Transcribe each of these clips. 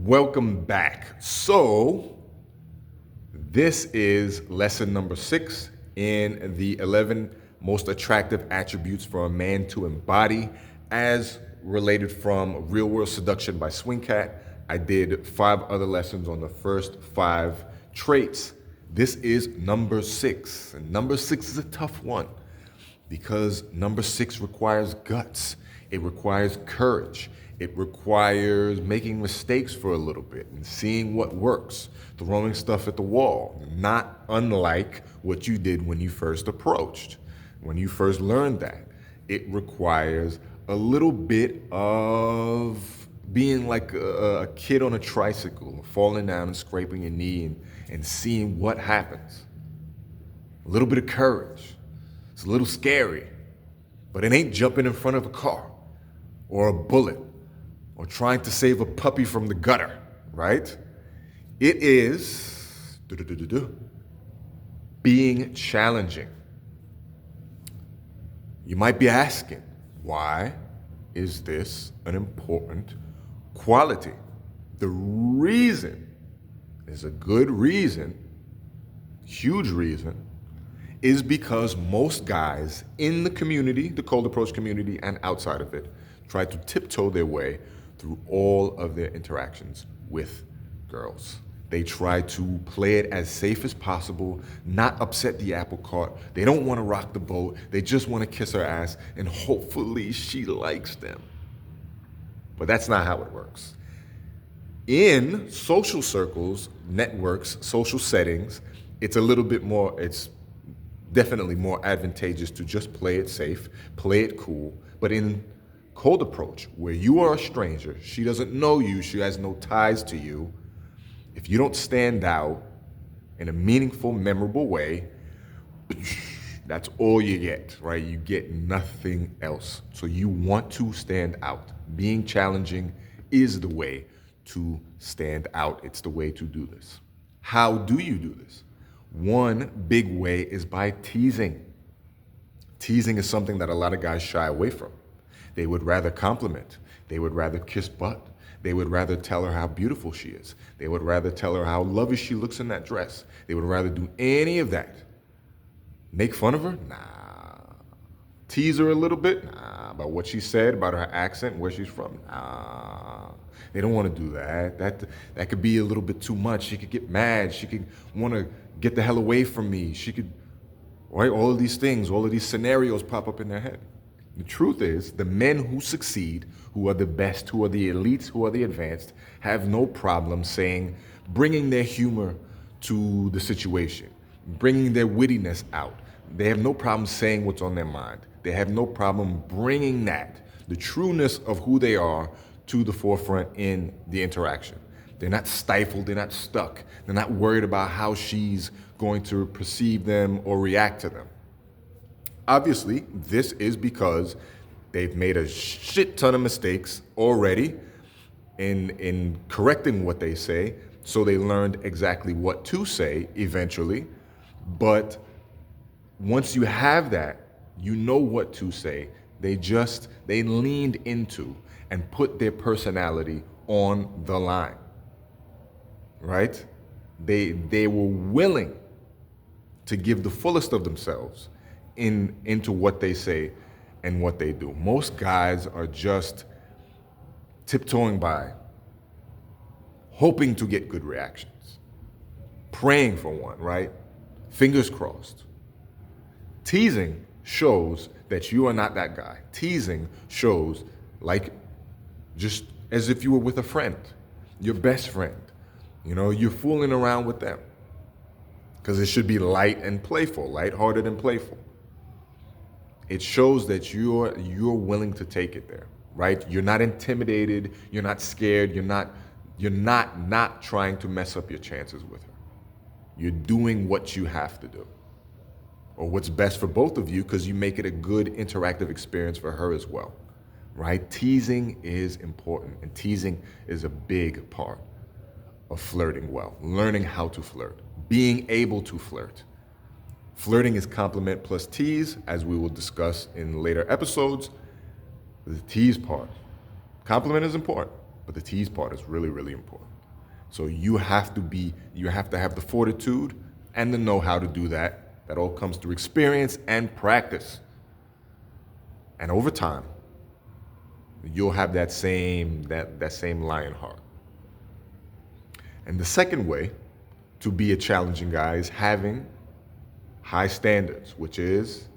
Welcome back. So, this is lesson number 6 in the 11 most attractive attributes for a man to embody, as related from Real World Seduction by Swing Cat. I did 5 other lessons on the first 5 traits. This is number 6. And number 6 is a tough one because number 6 requires guts. It requires courage. It requires making mistakes for a little bit and seeing what works, throwing stuff at the wall, not unlike what you did when you first approached, when you first learned that. It requires a little bit of being like a kid on a tricycle, falling down and scraping your knee and seeing what happens. A little bit of courage. It's a little scary, but it ain't jumping in front of a car or a bullet or trying to save a puppy from the gutter, right? It is being challenging. You might be asking, why is this an important quality? The reason is a good reason, huge reason, is because most guys in the community, the cold approach community and outside of it, try to tiptoe their way through all of their interactions with girls. They try to play it as safe as possible, not upset the apple cart. They don't want to rock the boat. They just want to kiss her ass and hopefully she likes them. But that's not how it works. In social circles, networks, social settings, it's a little bit more, it's definitely more advantageous to just play it safe, play it cool. But in cold approach, where you are a stranger, she doesn't know you, she has no ties to you, if you don't stand out in a meaningful, memorable way, that's all you get, right? You get nothing else. So you want to stand out. Being challenging is the way to stand out. It's the way to do this. How do you do this? One big way is by teasing. Teasing is something that a lot of guys shy away from. They would rather compliment. They would rather kiss butt. They would rather tell her how beautiful she is. They would rather tell her how lovely she looks in that dress. They would rather do any of that. Make fun of her? Nah. Tease her a little bit? Nah. About what she said, about her accent, where she's from? Nah. They don't want to do that. That could be a little bit too much. She could get mad. She could want to get the hell away from me. She could, right? All of these things, all of these scenarios pop up in their head. The truth is, the men who succeed, who are the best, who are the elites, who are the advanced, have no problem bringing their humor to the situation, bringing their wittiness out. They have no problem saying what's on their mind. They have no problem bringing that, the trueness of who they are, to the forefront in the interaction. They're not stifled, they're not stuck. They're not worried about how she's going to perceive them or react to them. Obviously, this is because they've made a shit ton of mistakes already in correcting what they say, so they learned exactly what to say eventually. But once you have that, you know what to say. They leaned into and put their personality on the line, right? They were willing to give the fullest of themselves into what they say and what they do. Most guys are just tiptoeing by, hoping to get good reactions, praying for one, right? Fingers crossed. Teasing shows that you are not that guy. Teasing shows like just as if you were with a friend, your best friend. You know, you're fooling around with them. Because it should be light and playful, lighthearted and playful. It shows that you're willing to take it there, right? You're not intimidated, you're not scared, you're not trying to mess up your chances with her. You're doing what you have to do, or what's best for both of you, because you make it a good interactive experience for her as well, right? Teasing is important, and teasing is a big part of flirting well, learning how to flirt, being able to flirt. Flirting is compliment plus tease, as we will discuss in later episodes. The tease part. Compliment is important. But the tease part is really, really important. So you have to have the fortitude and the know-how to do that. That all comes through experience and practice. And over time, you'll have that same lion heart. And the second way to be a challenging guy is having high standards, which is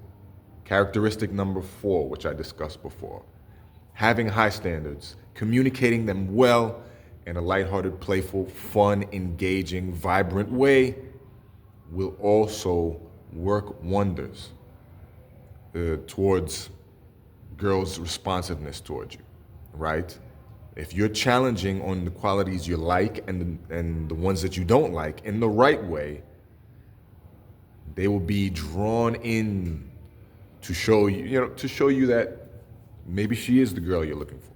characteristic number 4, which I discussed before. Having high standards, communicating them well in a lighthearted, playful, fun, engaging, vibrant way will also work wonders towards girls' responsiveness towards you, right? If you're challenging on the qualities you like and the ones that you don't like in the right way, they will be drawn in to show you that maybe she is the girl you're looking for.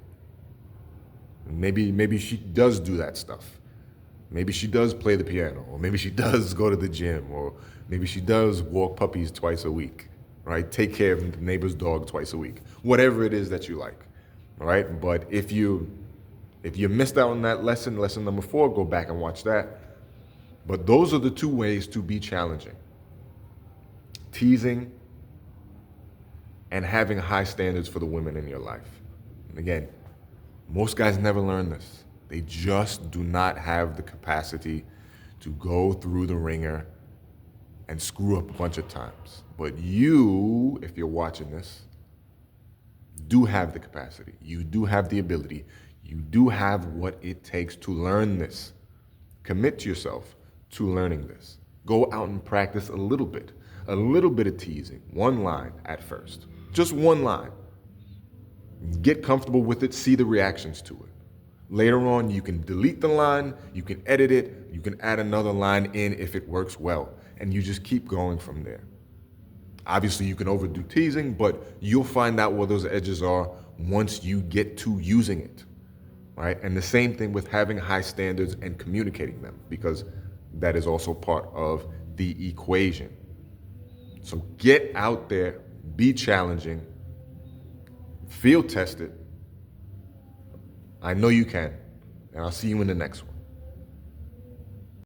Maybe she does do that stuff. Maybe she does play the piano, or maybe she does go to the gym, or maybe she does walk puppies twice a week, right? Take care of the neighbor's dog twice a week. Whatever it is that you like, all right? But if you missed out on that lesson number 4, go back and watch that. But those are the 2 ways to be challenging. Teasing and having high standards for the women in your life. And again, most guys never learn this. They just do not have the capacity to go through the ringer and screw up a bunch of times. But you, if you're watching this, do have the capacity. You do have the ability. You do have what it takes to learn this. Commit yourself to learning this. Go out and practice a little bit of teasing, 1 line at first, just 1 line. Get comfortable with it, see the reactions to it. Later on, you can delete the line, you can edit it, you can add another line in if it works well, and you just keep going from there. Obviously, you can overdo teasing, but you'll find out where those edges are once you get to using it, right? And the same thing with having high standards and communicating them, because that is also part of the equation. So get out there, be challenging, field test it. I know you can, and I'll see you in the next one.